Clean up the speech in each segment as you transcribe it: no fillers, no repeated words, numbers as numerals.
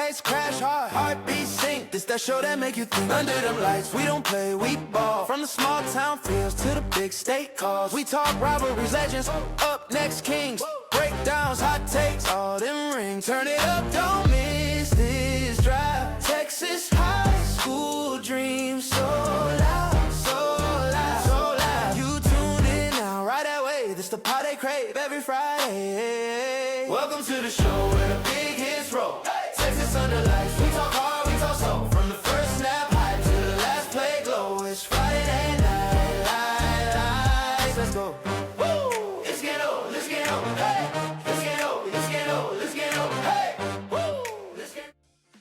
Taste crash hard, heartbeat sink. This that show that make you think. Under them lights, we don't play, we ball. From the small town fields to the big state calls. We talk rivalries, legends, up next kings. Breakdowns, hot takes, all them rings. Turn it up, don't miss this drive. Texas high school dreams so loud, so loud, so loud. You tuned in now, right that way. This the pod they crave every Friday. Welcome to the show where the big hits roll. Texas under lights, we talk hard, we talk slow. From the first snap hype to the last play glow. It's Friday night, lights, let's go. Woo! Let's get old, let's get old, hey. Let's get old, let's get old, let's get old, hey. Woo! Let's get.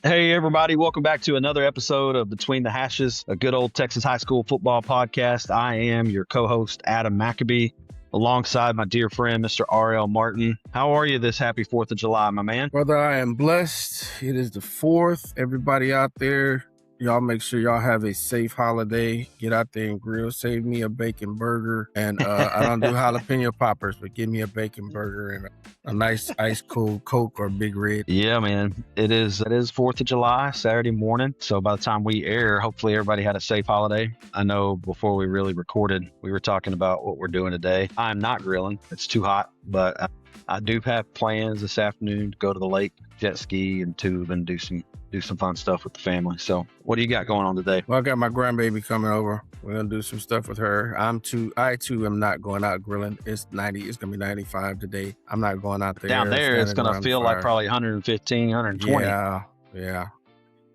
Hey everybody, welcome back to another episode of Between the Hashes, a good old Texas high school football podcast. I am your co-host, Adam McAbee, alongside my dear friend, Mr. R.L. Martin. How are you this happy 4th of July, my man? Brother, I am blessed. It is the 4th. Everybody out there, y'all make sure y'all have a safe holiday. Get out there and grill. Save me a bacon burger. And I don't do jalapeno poppers, but give me a bacon burger and a nice ice cold Coke or Big Red. Yeah, man. It is 4th of July, Saturday morning. So by the time we air, hopefully everybody had a safe holiday. I know before we really recorded, we were talking about what we're doing today. I'm not grilling. It's too hot, but I do have plans this afternoon to go to the lake, jet ski and tube and do some fun stuff with the family. So what do you got going on today? Well, I got my grandbaby coming over. We're going to do some stuff with her. I too am not going out grilling. It's 90. It's going to be 95 today. I'm not going out there. Down there, it's going to feel like probably 115, 120. Yeah.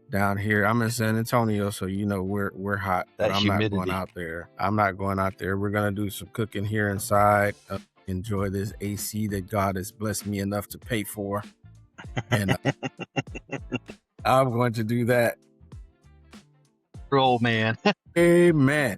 Down here, I'm in San Antonio, so you know we're hot. That I'm humidity. not going out there. I'm not going out there. We're going to do some cooking here inside. Enjoy this AC that God has blessed me enough to pay for. And I'm going to do that. Old man. Amen.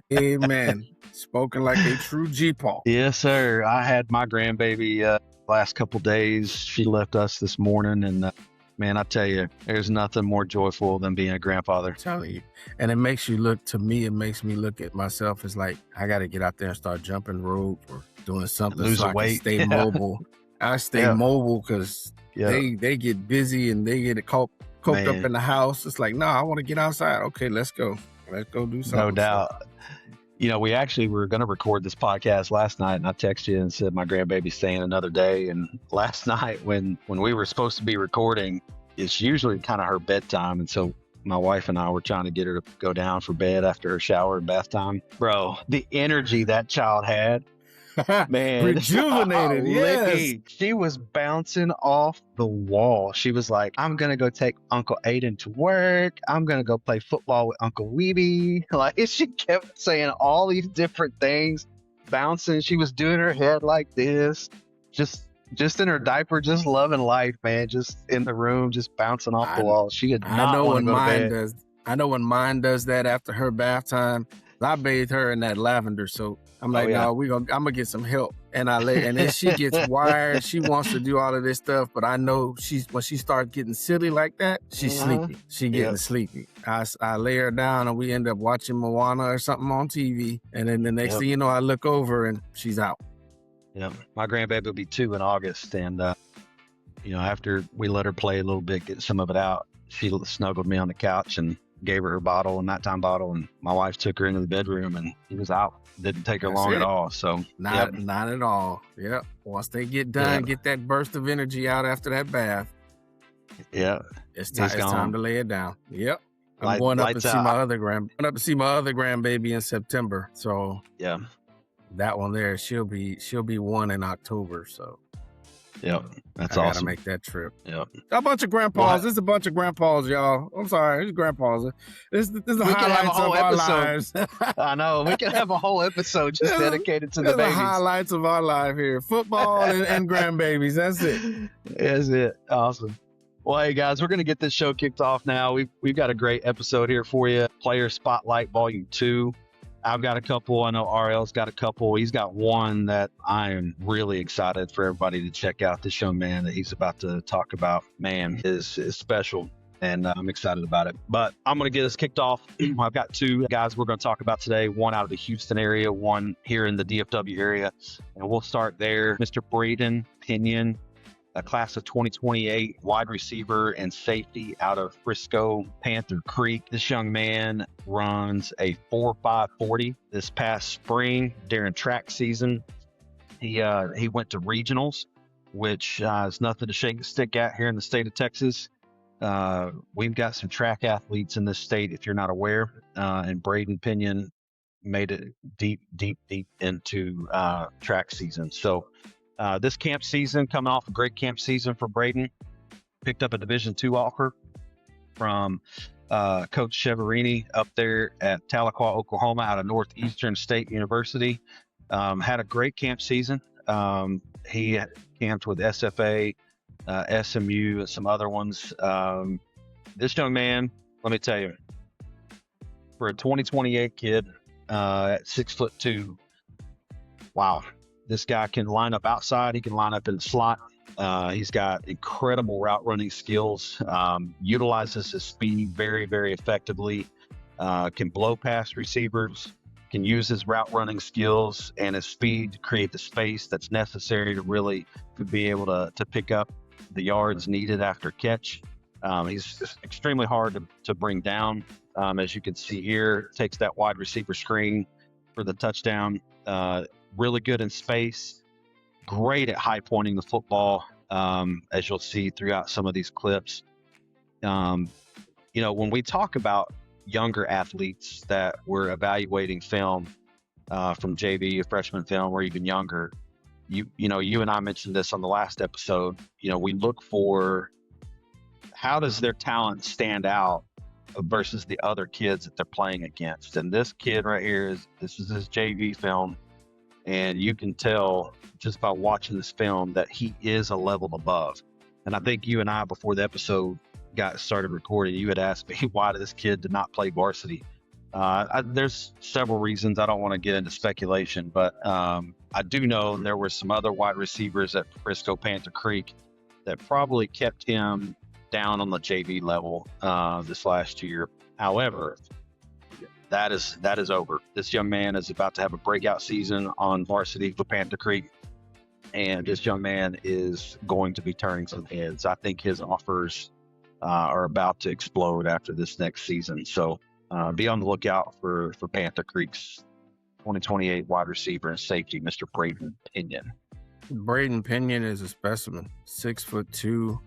Spoken like a true G-Paul. Yes, sir. I had my grandbaby last couple days. She left us this morning, and man, I tell you, there's nothing more joyful than being a grandfather. I'm telling you. And it makes me look at myself as like, I got to get out there and start jumping rope or doing something Lose so I weight. can stay mobile. I stay mobile because they get busy and they get coked up in the house. It's like, no, I want to get outside. Okay, let's go. Let's go do something. No doubt. You know, we actually were going to record this podcast last night, and I texted you and said my grandbaby's staying another day. And last night when we were supposed to be recording, it's usually kind of her bedtime. And so my wife and I were trying to get her to go down for bed after her shower and bath time. Bro, the energy that child had. Man, rejuvenated. Yes, she was bouncing off the wall. She was like, I'm gonna go take Uncle Aiden to work. I'm gonna go play football with Uncle Weeby. Like, she kept saying all these different things, bouncing. She was doing her head like this, just in her diaper, just loving life, man. Just in the room, just bouncing off the wall. She had not want to go to bed. I know when mine does that after her bath time. I bathed her in that lavender soap. I'm like, no, I'm gonna get some help. And and then she gets wired. She wants to do all of this stuff, but I know when she starts getting silly like that, she's sleepy. She getting sleepy. I lay her down and we end up watching Moana or something on TV. And then the next thing you know, I look over and she's out. Yep. My grandbaby will be 2 in August. And, after we let her play a little bit, get some of it out, she snuggled me on the couch and gave her bottle, a nighttime bottle, and my wife took her into the bedroom and he was out. Didn't take her long at all. So not at all. Yep. Once they get done, get that burst of energy out after that bath. Yeah. It's time to lay it down. Yep. I'm going up to see my other grandbaby in September. So yeah, that one there, she'll be 1 in October. So yep, that's I awesome. Gotta make that trip. Yep. A bunch of grandpas. This is a bunch of grandpas, y'all. I'm sorry, it's grandpas. This is the highlights of our lives. I know. We can have a whole episode just dedicated to the babies. The highlights of our life here. Football and grandbabies. That's it. That's it. Awesome. Well, hey guys, we're going to get this show kicked off now. We've got a great episode here for you. Player Spotlight Volume 2. I've got a couple. I know RL's got a couple. He's got one that I am really excited for everybody to check out. This young man that he's about to talk about, man, is special, and I'm excited about it. But I'm going to get us kicked off. I've got 2 guys we're going to talk about today, one out of the Houston area, one here in the DFW area, and we'll start there. Mr. Braden Pinion. a class of 2028 wide receiver and safety out of Frisco Panther Creek. This young man runs a 4.5 40 this past spring during track season. He went to regionals, which is nothing to shake a stick at here in the state of Texas. We've got some track athletes in this state, if you're not aware, and Braden Pinion made it deep into track season. So this camp season, coming off a great camp season for Braden, picked up a Division II offer from Coach Cheverini up there at Tahlequah, Oklahoma, out of Northeastern State University. Had a great camp season. He camped with SFA, SMU, and some other ones. This young man, let me tell you, for a 2028 kid at 6'2", wow, this guy can line up outside. He can line up in the slot. He's got incredible route running skills, utilizes his speed very, very effectively, can blow past receivers, can use his route running skills and his speed to create the space that's necessary to really be able to pick up the yards needed after catch. He's extremely hard to bring down. As you can see here, takes that wide receiver screen for the touchdown. Really good in space, great at high pointing the football, as you'll see throughout some of these clips. When we talk about younger athletes that we're evaluating film from JV, freshman film, or even younger, you and I mentioned this on the last episode. We look for how does their talent stand out versus the other kids that they're playing against. And this kid right here this is his JV film. And you can tell just by watching this film that he is a level above. And I think you and I, before the episode got started recording, you had asked me why this kid did not play varsity. There's several reasons. I don't want to get into speculation, but I do know there were some other wide receivers at Frisco Panther Creek that probably kept him down on the JV level this last year. However, that is over. This young man is about to have a breakout season on varsity for Panther Creek, and this young man is going to be turning some heads. I think his offers are about to explode after this next season. So be on the lookout for Panther Creek's 2028 wide receiver and safety, Mr. Braden Pinion. Braden Pinion is a specimen. 6'2",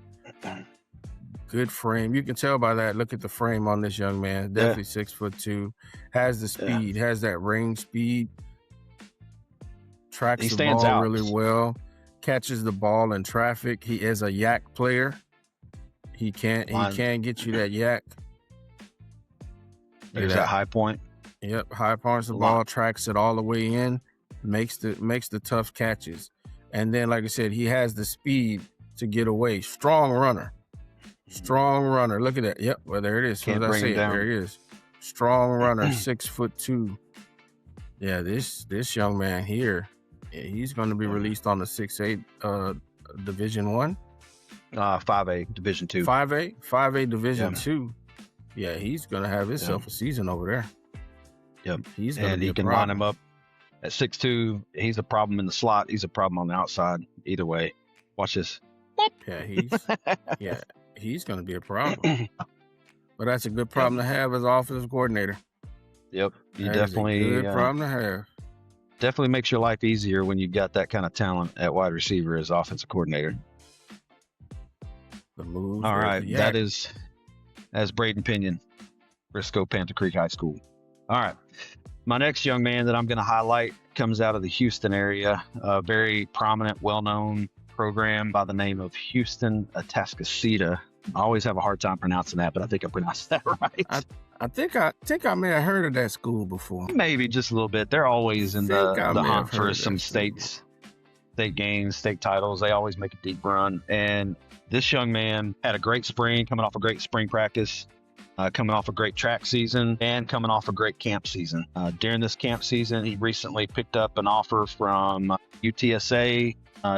good frame. You can tell by that. Look at the frame on this young man. Definitely 6'2", has the speed, has that range speed, tracks the ball out really well, catches the ball in traffic. He is a yak player. He can get you that yak. There's that high point. Yep, high points the ball, tracks it all the way in, makes the tough catches. And then, like I said, he has the speed to get away. Strong runner. Look at that. Yep, well, there it is. Can't bring it down. There he is. Strong runner, 6'2". Yeah, this young man here, he's going to be released on the 6'8" Division 1. 5A Division 2. 5A Division 2. Yeah, he's going to have himself a season over there. Yep. He's going to be he can line him up at 6'2". He's a problem in the slot. He's a problem on the outside. Either way. Watch this. Yeah, he's going to be a problem. But that's a good problem to have as offensive coordinator. Yep. You that definitely is a good problem to have. Definitely makes your life easier when you've got that kind of talent at wide receiver as offensive coordinator. The move. All right. That's Braden Pinion, Frisco Panther Creek High School. All right. My next young man that I'm going to highlight comes out of the Houston area, a very prominent, well-known program by the name of Houston Atascocita. I always have a hard time pronouncing that, but I think I pronounced that right. I think I may have heard of that school before. Maybe just a little bit. They're always in the hunt for some state games, state titles. They always make a deep run. And this young man had a great spring, coming off a great spring practice, coming off a great track season, and coming off a great camp season. During this camp season, he recently picked up an offer from UTSA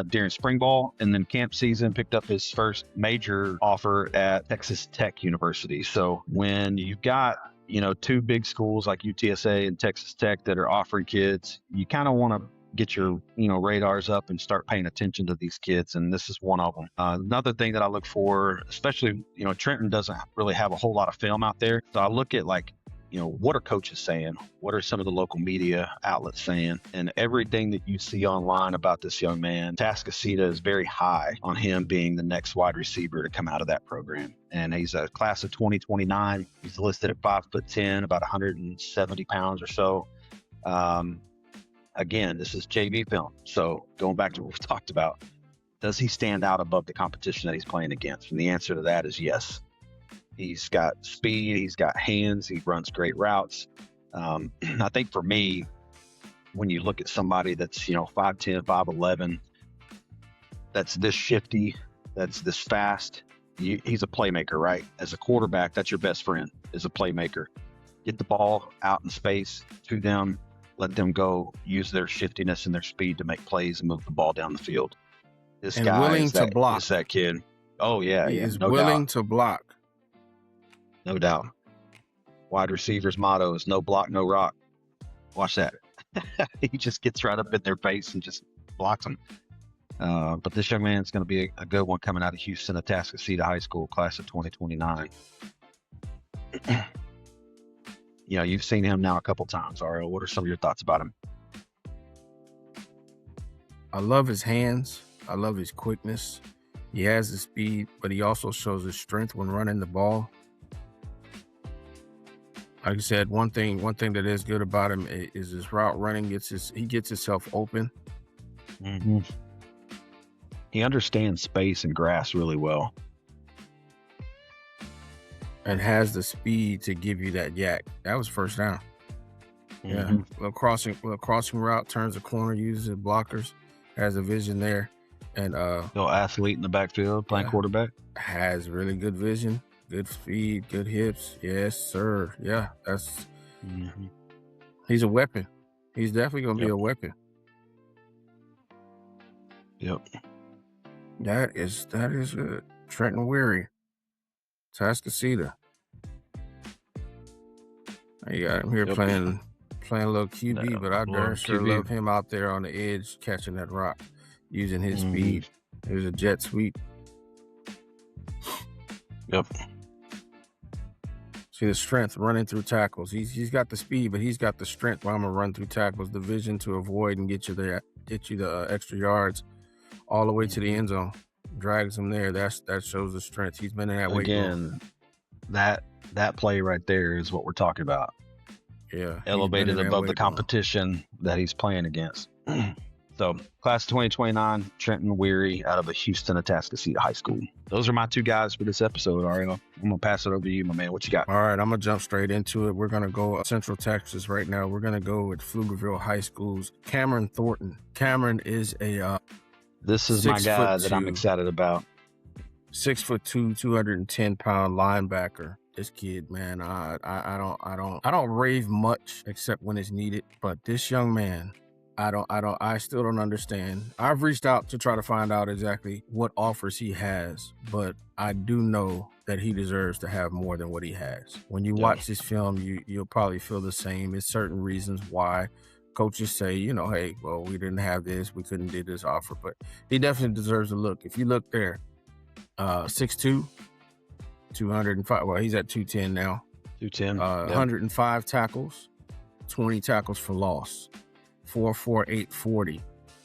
during spring ball, and then camp season picked up his first major offer at Texas Tech University. So when you've got two big schools like UTSA and Texas Tech that are offering kids, you kind of want to get your radars up and start paying attention to these kids, and this is one of them. Another thing that I look for, especially Trenton doesn't really have a whole lot of film out there, so I look at what are coaches saying, what are some of the local media outlets saying, and everything that you see online about this young man, Tascasita is very high on him being the next wide receiver to come out of that program. And he's a class of 2029. He's listed at 5'10", about 170 pounds or so. Again, this is JV film. So going back to what we talked about, does he stand out above the competition that he's playing against? And the answer to that is yes. He's got speed, he's got hands, he runs great routes. I think for me, when you look at somebody that's 5'10", 5'11", that's this shifty, that's this fast, he's a playmaker, right? As a quarterback, that's your best friend, is a playmaker. Get the ball out in space to them, let them go use their shiftiness and their speed to make plays and move the ball down the field. This and guy willing is to block. is that kid. Oh yeah, he yeah, is no willing doubt. to block. No doubt. Wide receiver's motto is no block, no rock. Watch that. He just gets right up in their face and just blocks them. But this young man's going to be a good one coming out of Houston, Atascocita High School, class of 2029. You've seen him now a couple times, Ariel. What are some of your thoughts about him? I love his hands. I love his quickness. He has the speed, but he also shows his strength when running the ball. Like I said, one thing that is good about him is his route running. He gets himself open. Mm-hmm. He understands space and grass really well, and has the speed to give you that yak. That was first down. Mm-hmm. Yeah, little crossing route, turns the corner, uses his blockers, has a vision there, and little athlete in the backfield playing quarterback. Has really good vision. Good speed, good hips. Yes, sir. Yeah, he's a weapon. He's definitely going to be a weapon. Yep. That is good. Trenton Weary, Tascasita. You got him here playing a little QB, but I darn sure love him out there on the edge catching that rock, using his speed. There's a jet sweep. Yep. See the strength running through tackles. He's got the speed, but he's got the strength where I'm gonna run through tackles, the vision to avoid and get you the extra yards all the way to the end zone. Drags him there. That shows the strength. He's been in that weight room. That play right there is what we're talking about. Yeah. Elevated above the competition that he's playing against. So, class of 2029, Trenton Weary out of a Houston Atascocita High School. Those are my two guys for this episode, Ariel. I'm going to pass it over to you, my man. What you got? All right, I'm going to jump straight into it. We're going to go Central Texas right now. We're going to go with Pflugerville High School's Cameron Thornton. Cameron is a this is my guy that I'm excited about. 6'2", 210-pound linebacker. This kid, man, I don't rave much except when it's needed, but this young man, I still don't understand. I've reached out to try to find out exactly what offers he has, but I do know that he deserves to have more than what he has. When you watch this film, you'll probably feel the same. It's certain reasons why coaches say, hey, well, we didn't have this, we couldn't do this offer, but he definitely deserves a look. If you look there, 6'2", 205. Well, he's at 210 now. 210. 105 tackles, 20 tackles for loss. 4.48 40,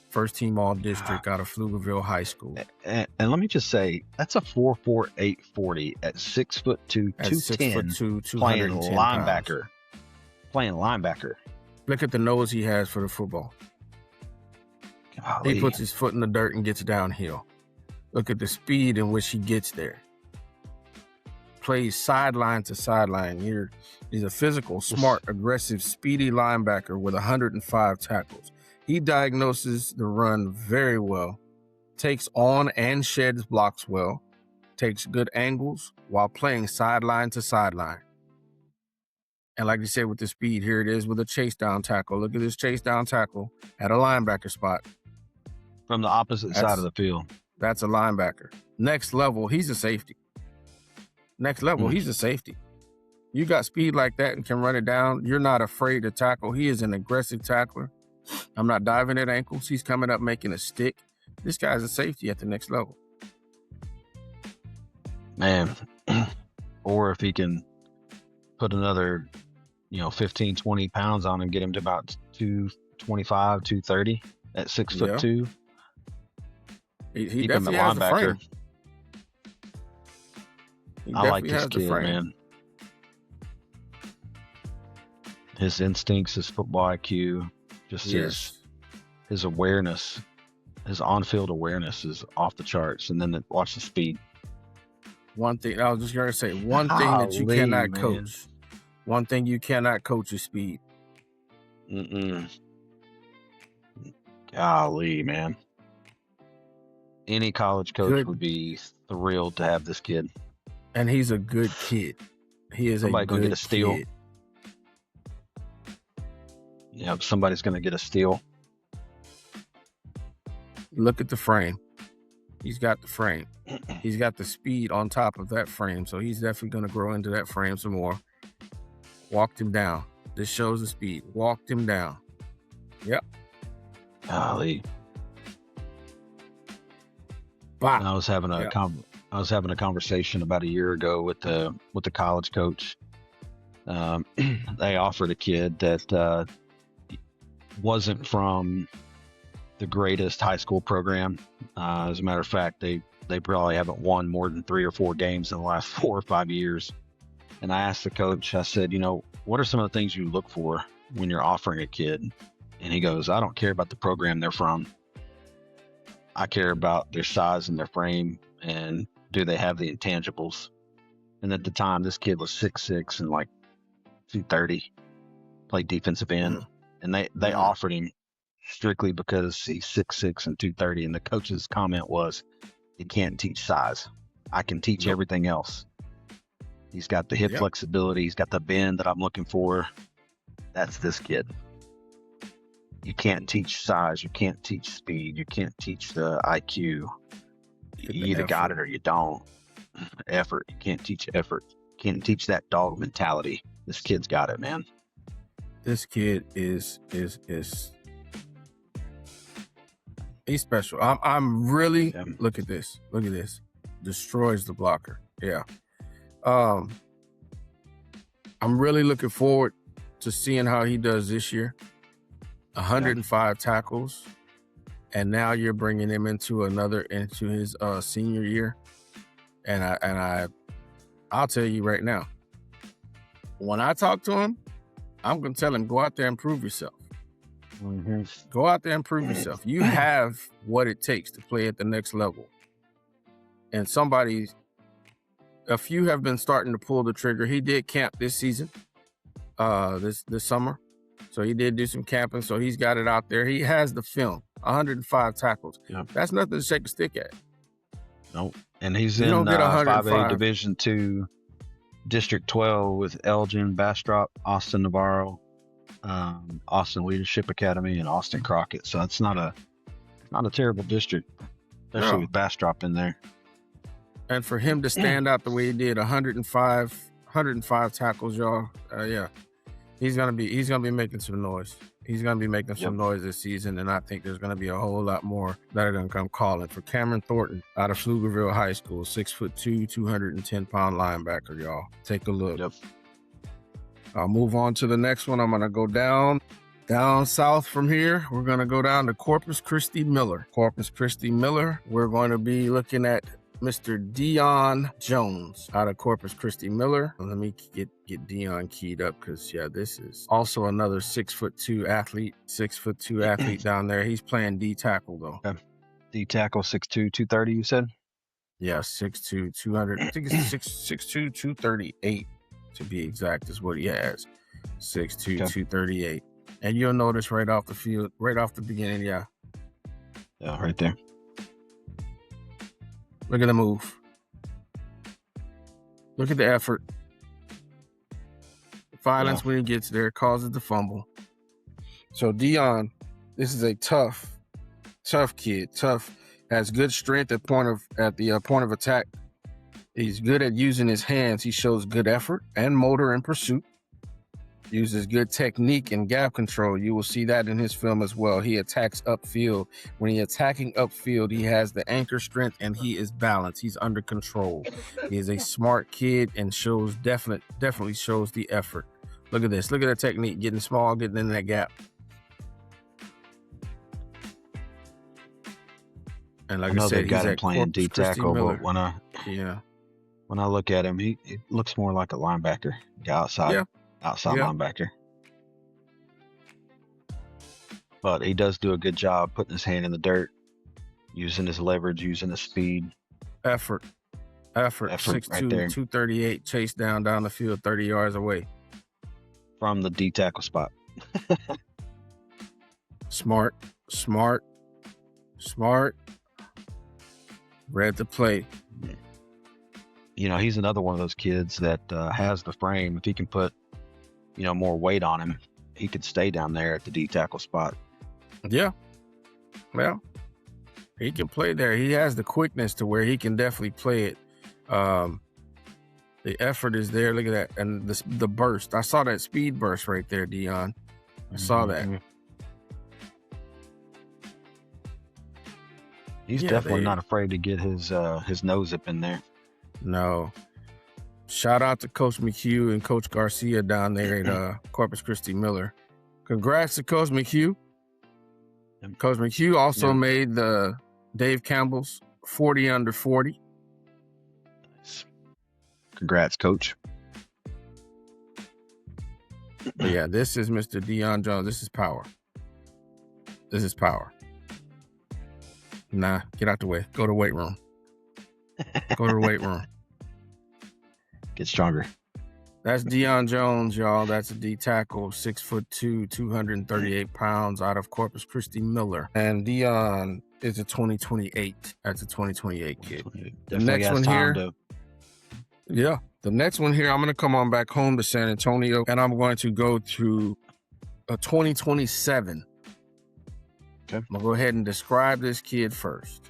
first team all district out of Pflugerville High School. And let me just say, that's a 4.48 40 at 6'2", 210, playing linebacker. Playing linebacker. Look at the nose he has for the football. Golly. He puts his foot in the dirt and gets downhill. Look at the speed in which he gets there. Plays sideline to sideline. He's a physical, smart, aggressive, speedy linebacker with 105 tackles. He diagnoses the run very well, takes on and sheds blocks well, takes good angles while playing sideline to sideline. And like you said, with the speed, here it is with a chase down tackle. Look at this chase down tackle at a linebacker spot. From the opposite side of the field. That's a linebacker. Next level, he's a safety. Next level, he's a safety. You got speed like that and can run it down. You're not afraid to tackle. He is an aggressive tackler. I'm not diving at ankles. He's coming up making a stick. This guy's a safety at the next level. Man. Or if he can put another, 15, 20 pounds on him, get him to about 225, 230 at 6'2". He Keep him at definitely has the linebacker. frame. He I like definitely this has the kid, frame. man. His instincts, his football IQ, just his awareness, his on-field awareness is off the charts. And then watch the speed. One thing I was just going to say, one thing that you cannot coach. One thing you cannot coach is speed. Golly, man. Any college coach would be thrilled to have this kid. And he's a good kid. He is Somebody a gonna good get a steal. kid. Yeah, somebody's going to get a steal. Look at the frame. He's got the frame. He's got the speed on top of that frame. So he's definitely going to grow into that frame some more. Walked him down. This shows the speed. Walked him down. Yep. Golly. Wow. I was having a conversation about a year ago with the college coach. They offered a kid that wasn't from the greatest high school program. As a matter of fact, they probably haven't won more than 3 or 4 games in the last 4 or 5 years. And I asked the coach, I said, what are some of the things you look for when you're offering a kid? And he goes, I don't care about the program they're from. I care about their size and their frame, and do they have the intangibles? And at the time, this kid was 6'6" and like 230, played defensive end. And they offered him strictly because he's 6'6" and 230. And the coach's comment was, he can't teach size. I can teach everything else. He's got the hip flexibility. He's got the bend that I'm looking for. That's this kid. You can't teach size. You can't teach speed. You can't teach the IQ. You either got it or you don't. Effort. You can't teach effort. You can't teach that dog mentality. This kid's got it, man. This kid is he's special. I'm really look at this. Look at this. Destroys the blocker. Yeah. I'm really looking forward to seeing how he does this year. 105 tackles, and now you're bringing him into his senior year. And I'll tell you right now, when I talk to him, I'm gonna tell him, go out there and prove yourself. Go out there and prove yourself. You have what it takes to play at the next level. And a few have been starting to pull the trigger. He did camp this season, this summer. So he did do some camping. So he's got it out there. He has the film, 105 tackles. Yep. That's nothing to shake a stick at. Nope. And he's in 5A Division II, District 12 with Elgin, Bastrop, Austin Navarro, Austin Leadership Academy, and Austin Crockett. So it's not a terrible district, especially with Bastrop in there. And for him to stand out the way he did, 105 tackles, y'all. He's gonna be making some noise. He's gonna be making some noise this season, and I think there's gonna be a whole lot more that are gonna come calling for Cameron Thornton out of Pflugerville High School, 6'2", 210-pound linebacker. Y'all take a look. Yep. I'll move on to the next one. I'm gonna go down south from here. We're gonna go down to Corpus Christi Miller. We're going to be looking at Mr. Dion Jones out of Corpus Christi Miller. Let me get Dion keyed up because, this is also another 6'2" athlete down there. He's playing D tackle, though. Okay. D tackle, 6'2", 230, you said? Yeah, 6'2", 200. I think it's 6'2", 238 to be exact is what he has. 6'2", 238. And you'll notice right off the field, right off the beginning, Yeah, right there. Look at the move. Look at the effort. Violence when he gets there causes the fumble. So Dion, this is a tough kid. Has good strength at the point of attack. He's good at using his hands. He shows good effort and motor in pursuit. Uses good technique and gap control. You will see that in his film as well. He attacks upfield. When he's attacking upfield, he has the anchor strength and he is balanced. He's under control. He is a smart kid and shows definitely shows the effort. Look at this. Look at that technique. Getting small, getting in that gap. And like I said, they got he's him at playing D tackle, but when I look at him, he looks more like a linebacker, outside linebacker. But he does do a good job putting his hand in the dirt, using his leverage, using his speed. Effort. 6'2", right there. 238, chase down the field 30 yards away. From the D tackle spot. Smart. Read the play. You know, he's another one of those kids that has the frame. If he can put, more weight on him, he could stay down there at the D tackle spot. Yeah. Well, he can play there. He has the quickness to where he can definitely play it. The effort is there. Look at that. And the burst. I saw that speed burst right there, Dion. I saw that. He's definitely not afraid to get his nose up in there. No. Shout out to Coach McHugh and Coach Garcia down there at Corpus Christi Miller. Congrats to Coach McHugh. Coach McHugh also made the Dave Campbell's 40 under 40. Nice. Congrats, Coach. But yeah, this is Mr. Dion Jones. This is power. Nah, get out the way. Go to the weight room. Get stronger. That's Dion Jones, y'all. That's a D tackle, 6'2", 238 pounds, out of Corpus Christi Miller. And Dion is a 2028. That's a 2028 kid. The next one here. Yeah. The next one here, I'm going to come on back home to San Antonio, and I'm going to go to a 2027. Okay. I'm going to go ahead and describe this kid first.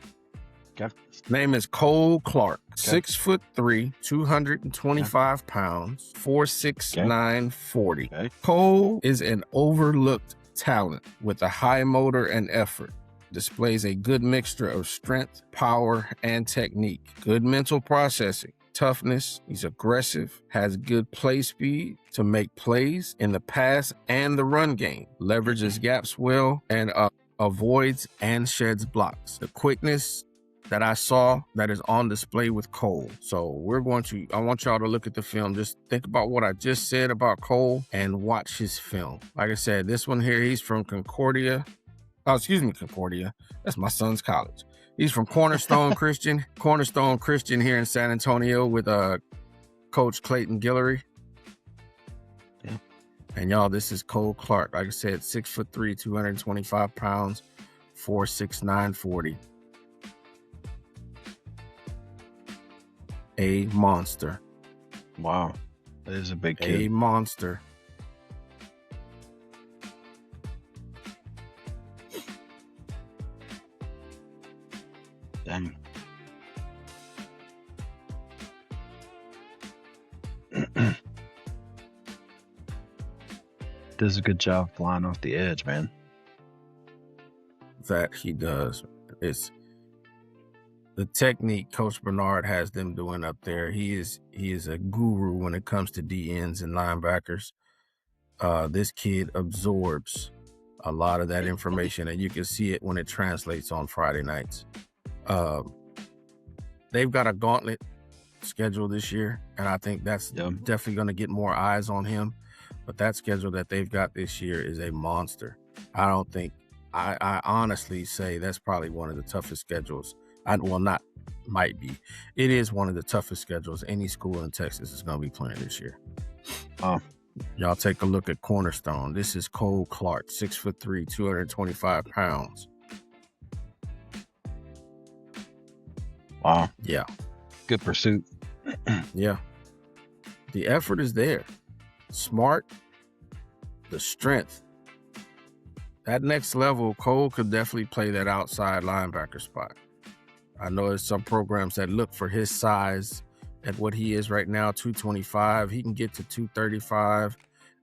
Okay. His name is Cole Clark, 6'3", 225 pounds, 4'6", 40. Okay. Cole is an overlooked talent with a high motor and effort. Displays a good mixture of strength, power, and technique. Good mental processing. Toughness. He's aggressive, has good play speed to make plays in the pass and the run game. Leverages gaps well and avoids and sheds blocks. The quickness that I saw that is on display with Cole. So I want y'all to look at the film. Just think about what I just said about Cole and watch his film. Like I said, this one here, he's from Concordia. Concordia. That's my son's college. He's from Cornerstone Christian here in San Antonio with Coach Clayton Guillory. Yeah. And y'all, this is Cole Clark. Like I said, 6'3", 225 pounds, 4'6", 40. A monster. Wow. That is a big kid. A monster. Dang. Does a good job flying off the edge, man. That he does. It's the technique Coach Bernard has them doing up there. He is a guru when it comes to DNs and linebackers. This kid absorbs a lot of that information, and you can see it when it translates on Friday nights. They've got a gauntlet schedule this year, and I think that's definitely going to get more eyes on him. But that schedule that they've got this year is a monster. I honestly say that's probably one of the toughest schedules. It is one of the toughest schedules any school in Texas is going to be playing this year. Y'all take a look at Cornerstone. This is Cole Clark, 6'3", 225 pounds. Wow. Yeah. Good pursuit. Yeah. The effort is there. Smart. The strength. That next level, Cole could definitely play that outside linebacker spot. I know there's some programs that look for his size at what he is right now, 225. He can get to 235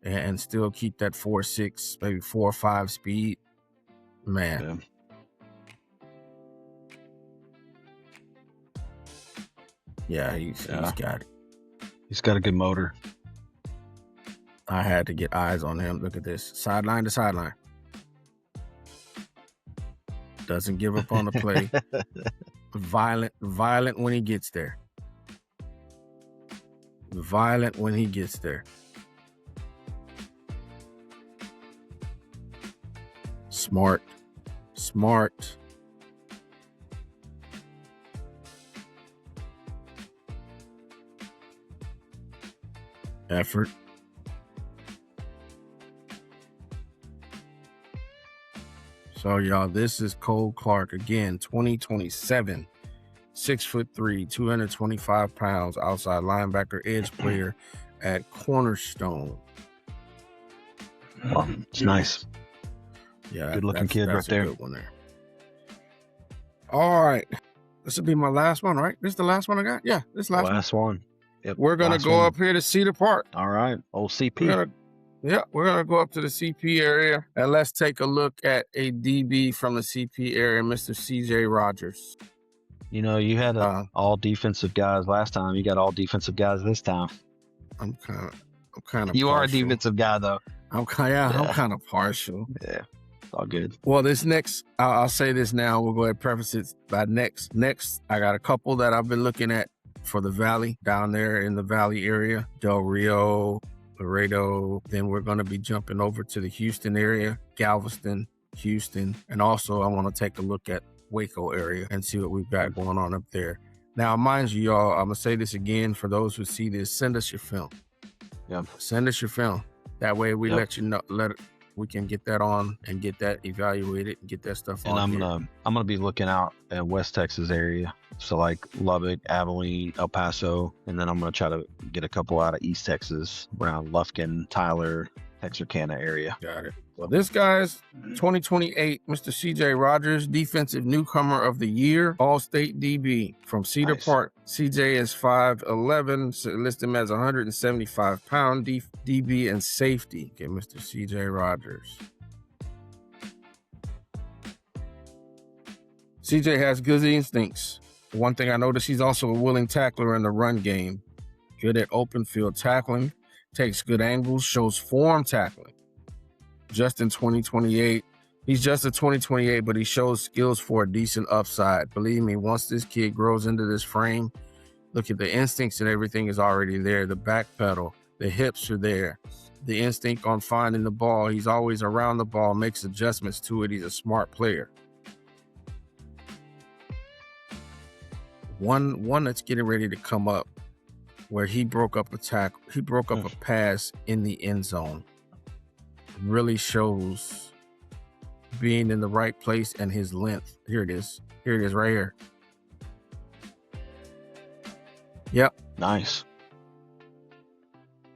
and still keep that 4.6, maybe 4.5 speed. Man. Yeah, he's got it. He's got a good motor. I had to get eyes on him. Look at this. Sideline to sideline. Doesn't give up on the play. Violent when he gets there. Violent when he gets there. Smart. Effort. So y'all, this is Cole Clark again, 2027, 6'3", 225 pounds, outside linebacker, edge player at Cornerstone. Oh, it's nice. Yeah, good looking kid right there. Good one there. All right, this will be my last one, right? This is the last one I got. Yeah, this last one. Yep, we're gonna go up here to Cedar Park. All right, old CP. We're gonna go up to the CP area and let's take a look at a DB from the CP area, Mr. CJ Rogers. You know, you had all defensive guys last time. You got all defensive guys this time. I'm kind of. You partial. are a defensive guy, though. I'm kind of partial. Yeah, it's all good. Well, this next, I'll say this now. We'll go ahead and preface it by next. Next, I got a couple that I've been looking at for the Valley, down there in the Valley area, Del Rio, Laredo. Then we're going to be jumping over to the Houston area, Galveston, Houston. And also I want to take a look at Waco area and see what we've got going on up there. Now, mind you, y'all, I'm going to say this again for those who see this, send us your film. Yep. Send us your film. That way we let you know, we can get that on and get that evaluated and get that stuff on. And I'm gonna be looking out at West Texas area, so like Lubbock, Abilene, El Paso, and then I'm gonna try to get a couple out of East Texas around Lufkin, Tyler, Texarkana area. Got it. Well, this guy's 2028 Mr. CJ Rogers, defensive newcomer of the year, all-state DB from Cedar Park. CJ is 5'11", so list him as 175-pound DB and safety. Okay, Mr. CJ Rogers. CJ has good instincts. One thing I noticed, he's also a willing tackler in the run game. Good at open field tackling, takes good angles, shows form tackling. Just in 2028. He's just a 2028, but he shows skills for a decent upside. Believe me, once this kid grows into this frame, look at the instincts and everything is already there. The back pedal, the hips are there. The instinct on finding the ball. He's always around the ball, makes adjustments to it. He's a smart player. One that's getting ready to come up where he broke up a tackle. He broke up a pass in the end zone. Really shows being in the right place and his length. Here it is right here. Yep. Nice.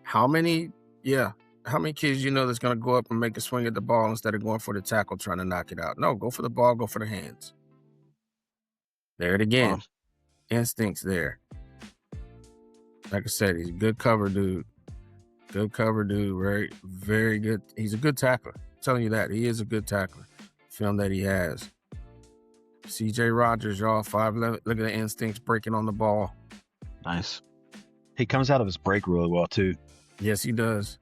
How many kids you know that's going to go up and make a swing at the ball instead of going for the tackle trying to knock it out? No, go for the ball, go for the hands. There it again. Instincts there. Like I said, he's a good cover dude. Good cover dude, very, very good. He's a good tackler. I'm telling you that. He is a good tackler. Film that he has. CJ Rogers, y'all, 5'11". Look at the instincts breaking on the ball. Nice. He comes out of his break really well, too. Yes, he does.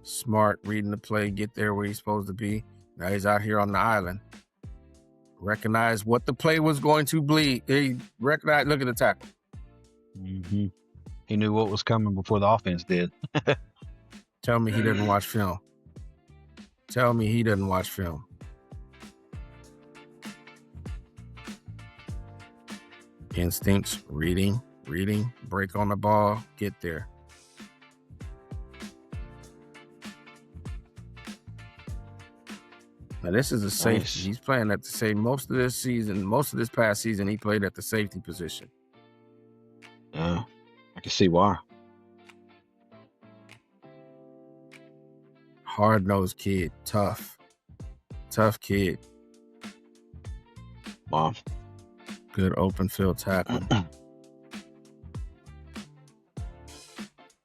Smart, reading the play, get there where he's supposed to be. Now he's out here on the island. Recognize what the play was going to be. He recognized, look at the tackle. Mm-hmm. He knew what was coming before the offense did. Tell me he doesn't watch film. Tell me he doesn't watch film. Instincts, reading, break on the ball, get there. Now this is a safety. Nice. He's playing at the same most of this past season, he played at the safety position. Yeah. I can see why. Hard-nosed kid. Tough kid. Wow. Good open field tackle.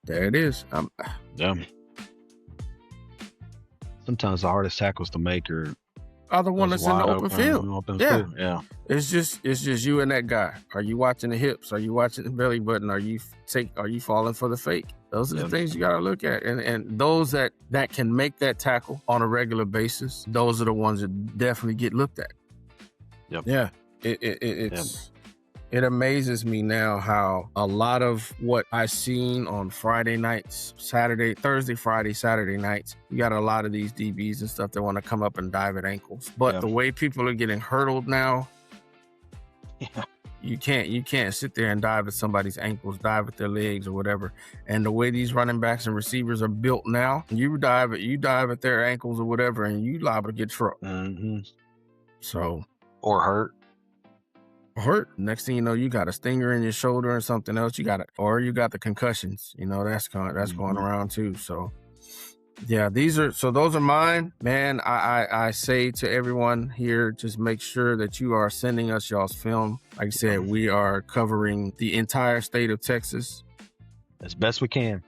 There it is. Yeah. Sometimes the hardest tackles to make are the one that's in the open field. Yeah. Yeah. It's just you and that guy. Are you watching the hips? Are you watching the belly button? Are you falling for the fake? Those are the things you got to look at. And those that can make that tackle on a regular basis, those are the ones that definitely get looked at. Yep. Yeah. It amazes me now how a lot of what I've seen on Friday nights, Thursday, Friday, Saturday nights, you got a lot of these DBs and stuff that want to come up and dive at ankles. But the way people are getting hurdled now, you can't sit there and dive at somebody's ankles, dive at their legs or whatever. And the way these running backs and receivers are built now, you dive at their ankles or whatever, and you liable to get trucked. Mm-hmm. So or hurt. Next thing you know, you got a stinger in your shoulder or something else. You got the concussions. That's going around too. So yeah, those are mine, man. I say to everyone here, just make sure that you are sending us y'all's film. Like I said, we are covering the entire state of Texas as best we can.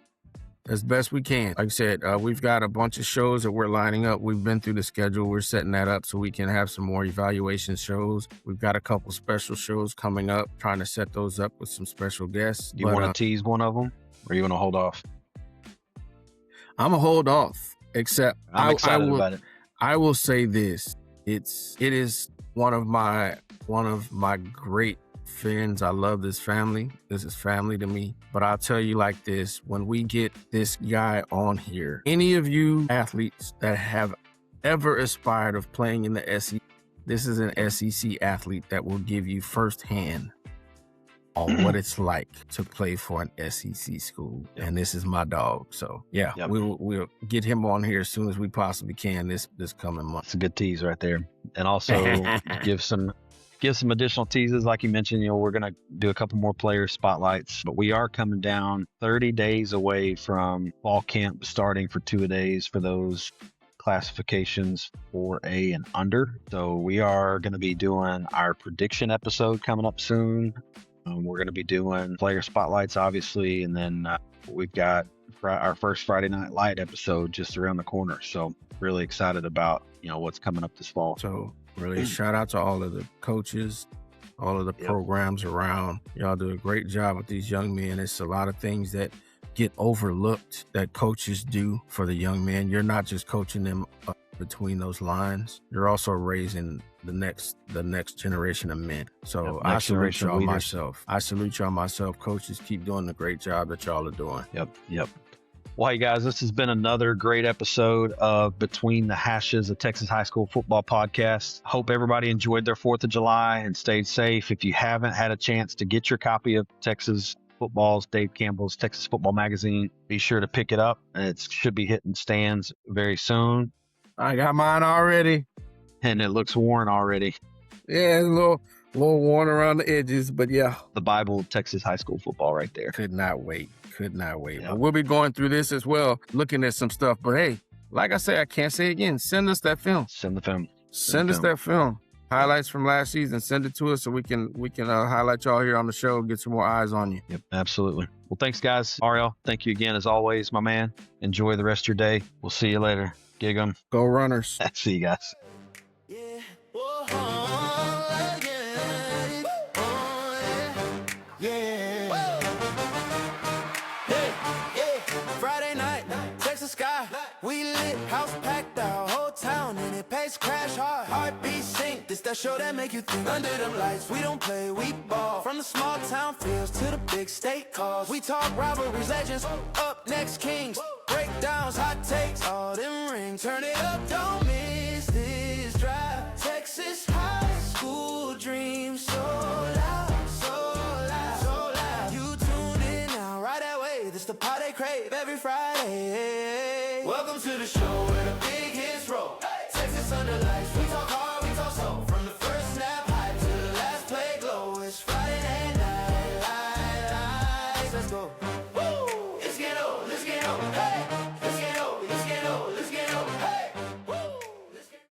Like I said, we've got a bunch of shows that we're lining up. We've been through the schedule. We're setting that up so we can have some more evaluation shows. We've got a couple special shows coming up, trying to set those up with some special guests. You want to tease one of them, or you want to hold off? I'm going to hold off, except I'm excited about it. I will say this. It is one of my great friends. I love this family. This is family to me. But I'll tell you like this, when we get this guy on here, any of you athletes that have ever aspired of playing in the SEC, this is an SEC athlete that will give you firsthand on what it's like to play for an SEC school. And this is my dog. So we'll get him on here as soon as we possibly can this coming month. It's a good tease right there. And also give some additional teases. Like you mentioned, we're going to do a couple more player spotlights, but we are coming down 30 days away from fall camp starting for 2 days for those classifications 4A and under. So we are going to be doing our prediction episode coming up soon. We're going to be doing player spotlights, obviously, and then we've got our first Friday Night Light episode just around the corner. So really excited about what's coming up this fall. So really shout out to all of the coaches, all of the programs around. Y'all do a great job with these young men. It's a lot of things that get overlooked that coaches do for the young men. You're not just coaching them between those lines. You're also raising the next generation of men. So I salute y'all myself. Coaches, keep doing the great job that y'all are doing. Yep. Well, hey guys, this has been another great episode of Between the Hashes, a Texas high school football podcast. Hope everybody enjoyed their 4th of July and stayed safe. If you haven't had a chance to get your copy of Texas Football's, Dave Campbell's Texas Football Magazine, be sure to pick it up. It should be hitting stands very soon. I got mine already. And it looks worn already. Yeah, it's a little worn around the edges, but yeah. The Bible of Texas high school football right there. Could not wait. Yep. But we'll be going through this as well, looking at some stuff. But hey, like I say, I can't say it again. Send us that film. Send the film. Send us that film. Highlights from last season. Send it to us so we can highlight y'all here on the show, get some more eyes on you. Yep, absolutely. Well, thanks, guys. Ariel, thank you again as always, my man. Enjoy the rest of your day. We'll see you later. Gig 'em. Go Runners. See you guys. Friday night, Texas sky, we lit, house packed out, whole town in it, pace crash hard, heartbeat sync. This that show that make you think. Under them lights, we don't play, we ball. From the small town fields to the big state calls. We talk rivalries, legends, up next kings, breakdowns, hot takes, all them rings. Turn it up, don't miss this drive. Texas high school dreams so loud, so loud, so loud. You tuned in now, right that way. This the part they crave every Friday. Welcome to the show where the